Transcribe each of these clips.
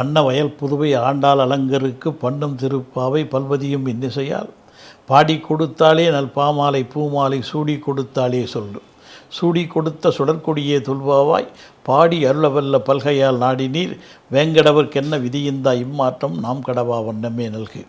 அன்னவயல் புதுவை ஆண்டாள் அலங்கருக்கு பண்ணும் திருப்பாவை பல்வதியும் இன்னிசையால் பாடி கொடுத்தாலே நல் பாமாலை பூமாலை சூடி கொடுத்தாலே சொல்லு சூடி கொடுத்த சுடற்கொடியே துல்வாவாய் பாடி அருளவல்ல பல்கையால் நாடி நீர் வேங்கடவர்க்கென்ன விதியிந்தா இம்மாற்றம் நாம் கடவா வண்ணமே நல்கு.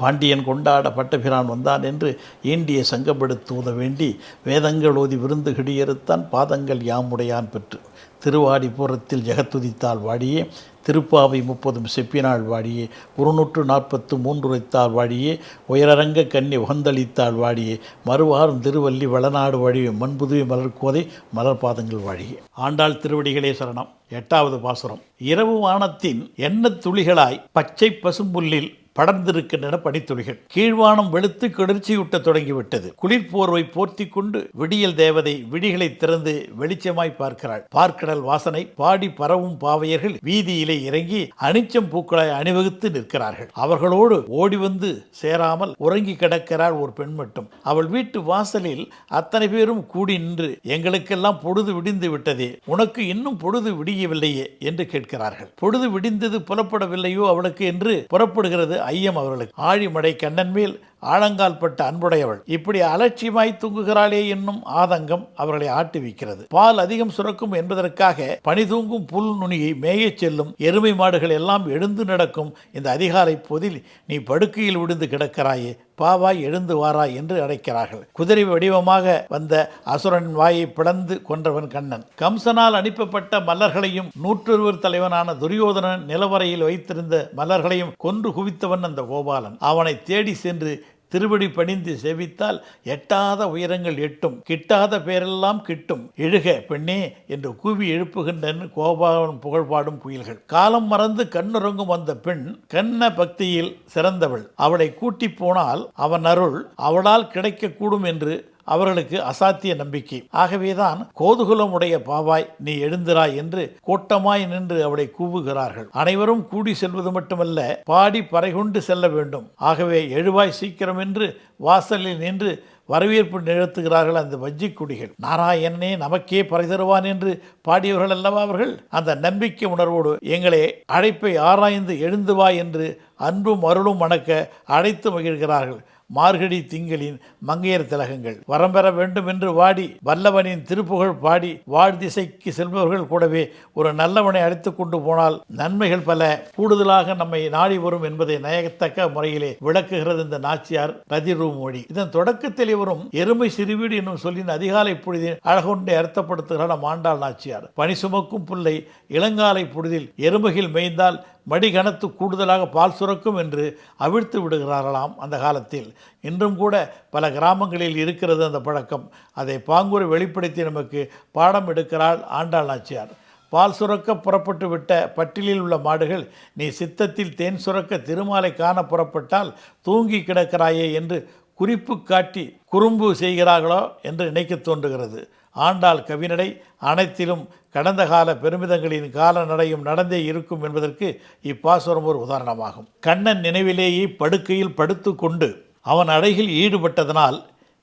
பாண்டியன் கொண்டாட பட்டபிரான் வந்தான் என்று ஈண்டிய சங்கப்படுத்துவத வேண்டி வேதங்கள் ஓதி விருந்து கிடியறுத்தான் பாதங்கள் யாமுடையான் பெற்று திருவாடிபுரத்தில் ஜெகத்துதித்தால் வாடியே திருப்பாவை 30 செப்பினாள் வாடியே 143 உரைத்தாள் வாடியே உயரரங்க கன்னி உகந்தளித்தாள் வாடியே மறுவாரும் திருவள்ளி வளநாடு வாழியே மண்புதுவை மலர்கோதை மலர்பாதங்கள் வாழியே. ஆண்டாள் திருவடிகளே சரணம். 8வது பாசுரம். இரவு வானத்தின் எண்ணத் துளிகளாய் பச்சை பசும்புல்லில் படர்ந்திருக்கின்றன பனித்துளிகள். கீழ்வானம் வெளுத்து கிளர்ச்சியூட்ட தொடங்கிவிட்டது. குளிர்போர்வை போர்த்தி கொண்டு விடியல் தேவதை விழிகளை திறந்து வெளிச்சமாய் பார்க்கிறாள். பார்க்கடல் வாசனை பாடி பரவும் பாவையர்கள் வீதியிலே இறங்கி அனிச்சம் பூக்களாய் அணிவகுத்து நிற்கிறார்கள். அவர்களோடு ஓடி வந்து சேராமல் உறங்கி கிடக்கிறாள் ஒரு பெண் மட்டும். அவள் வீட்டு வாசலில் அத்தனை பேரும் கூடி நின்று எங்களுக்கெல்லாம் பொழுது விடிந்து விட்டதே, உனக்கு இன்னும் பொழுது விடியவில்லையே என்று கேட்கிறார்கள். பொழுது விடிந்தது புலப்படவில்லையோ அவளுக்கு என்று புறப்படுகிறது ஐயம் அவர்களுக்கு. ஆழிமடை கண்ணன் மேல் ஆழங்கால் பட்ட அன்புடையவள் இப்படி அலட்சியமாய் தூங்குகிறாளே என்னும் ஆதங்கம் அவர்களை ஆட்டுவிக்கிறது. பால் அதிகம் சுரக்கும் என்பதற்காக பனி தூங்கும் புல் நுனியை மேயச் செல்லும் எருமை மாடுகள் எல்லாம் எழுந்து நடக்கும் இந்த அதிகாலை போதில் நீ படுக்கையில் விழுந்து கிடக்கிறாயே, பாவாய் எழுந்து வாராய் என்று அழைக்கிறார்கள். குதிரை வடிவமாக வந்த அசுரன் வாயை பிளந்து கொன்றவன் கண்ணன். கம்சனால் அனுப்பப்பட்ட மல்லர்களையும் 101 தலைவனான துரியோதனன் நிலவரையில் வைத்திருந்த மல்லர்களையும் கொன்று குவித்தவன் அந்த கோபாலன். அவனை தேடி சென்று திருவடி பணிந்து சேவித்தால் எட்டாத உயரங்கள் எட்டும், கிட்டாத பேரெல்லாம் கிட்டும், எழுக பெண்ணே என்று கூவி எழுப்புகின்றன கோபாலன் புகழ்பாடும் குயில்கள். காலம் மறந்து கண்ணுறங்கும் அந்த பெண் கண்ண பக்தியில் சிறந்தவள். அவளை கூட்டி போனால் அவன் அருள் அவளால் கிடைக்கக்கூடும் என்று அவர்களுக்கு அசாத்திய நம்பிக்கை. ஆகவேதான் கோதுகுலம் உடைய பாவாய் நீ எழுந்திராய் என்று கூட்டமாய் நின்று அவளை கூவுகிறார்கள். அனைவரும் கூடி செல்வது மட்டுமல்ல, பாடி பறைகொண்டு செல்ல வேண்டும். ஆகவே எழுவாய் சீக்கிரம் என்று வாசலில் நின்று வரவேற்பு நிகழ்த்துகிறார்கள் அந்த வஞ்சிக்குடிகள். நாராயணனே நமக்கே பறை தருவான் என்று பாடியவர்கள் அல்லவா அவர்கள். அந்த நம்பிக்கை உணர்வோடு எங்களை அழைப்பை ஆராய்ந்து எழுந்துவா என்று அன்பும் அருளும் மணக்க அழைத்து மகிழ்கிறார்கள். மார்கழி திங்களின் மங்கையர் திலகங்கள் வரம்பெற வேண்டும் என்று வாடி வல்லவனின் திருப்புகழ் பாடி வாழ் திசைக்கு செல்பவர்கள் கூடவே ஒரு நல்லவனை அழைத்து கொண்டு போனால் நன்மைகள் பல கூடுதலாக நம்மை நாடி வரும் என்பதை நயத்தக்க முறையிலே விளக்குகிறது இந்த நாச்சியார் ரதிரூ மொழி. இதன் தொடக்கத்திலே வரும் எருமை சிறுவீடு என்னும் சொல்லின் அதிகாலை பொழுதில் அழகொண்டை அர்த்தப்படுத்துகிறார் ஆண்டாள் நாச்சியார். பனி சுமக்கும் புல்லை இளங்காலை பொழுதில் எருமைகள் மேய்ந்தால் மடி கனத்து கூடுதலாக பால் சுரக்கும் என்று அவிழ்த்து விடுகிறார்களாம் அந்த காலத்தில். இன்றும் கூட பல கிராமங்களில் இருக்கிறது அந்த பழக்கம். அதை பாங்குரை வெளிப்படுத்தி நமக்கு பாடம் எடுக்கிறாள் ஆண்டாள் நாச்சியார். பால் சுரக்க புறப்பட்டு விட்ட பட்டிலில் உள்ள மாடுகள் நீ சித்தத்தில் தேன் சுரக்க திருமாலை காண புறப்பட்டால் தூங்கி கிடக்கிறாயே என்று குறிப்பு காட்டி குறும்பு செய்கிறார்களோ என்று நினைக்க தோன்றுகிறது. ஆண்டாள் கவிநடை அனைத்திலும் கடந்த கால பெருமிதங்களின் கால நடையும் நடந்தே இருக்கும் என்பதற்கு இப்பாசுரம் ஒரு உதாரணமாகும். கண்ணன் நினைவிலேயே படுக்கையில் படுத்து கொண்டு அவன் அழகில் ஈடுபட்டதனால்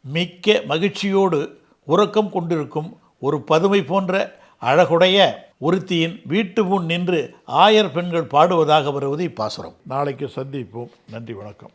மிக்க மகிழ்ச்சியோடு உறக்கம் கொண்டிருக்கும் ஒரு பதுமை போன்ற அழகுடைய ஒருத்தியின் வீட்டு முன் நின்று ஆயர் பெண்கள் பாடுவதாக வருவது இப்பாசுரம். நாளைக்கு சந்திப்போம். நன்றி, வணக்கம்.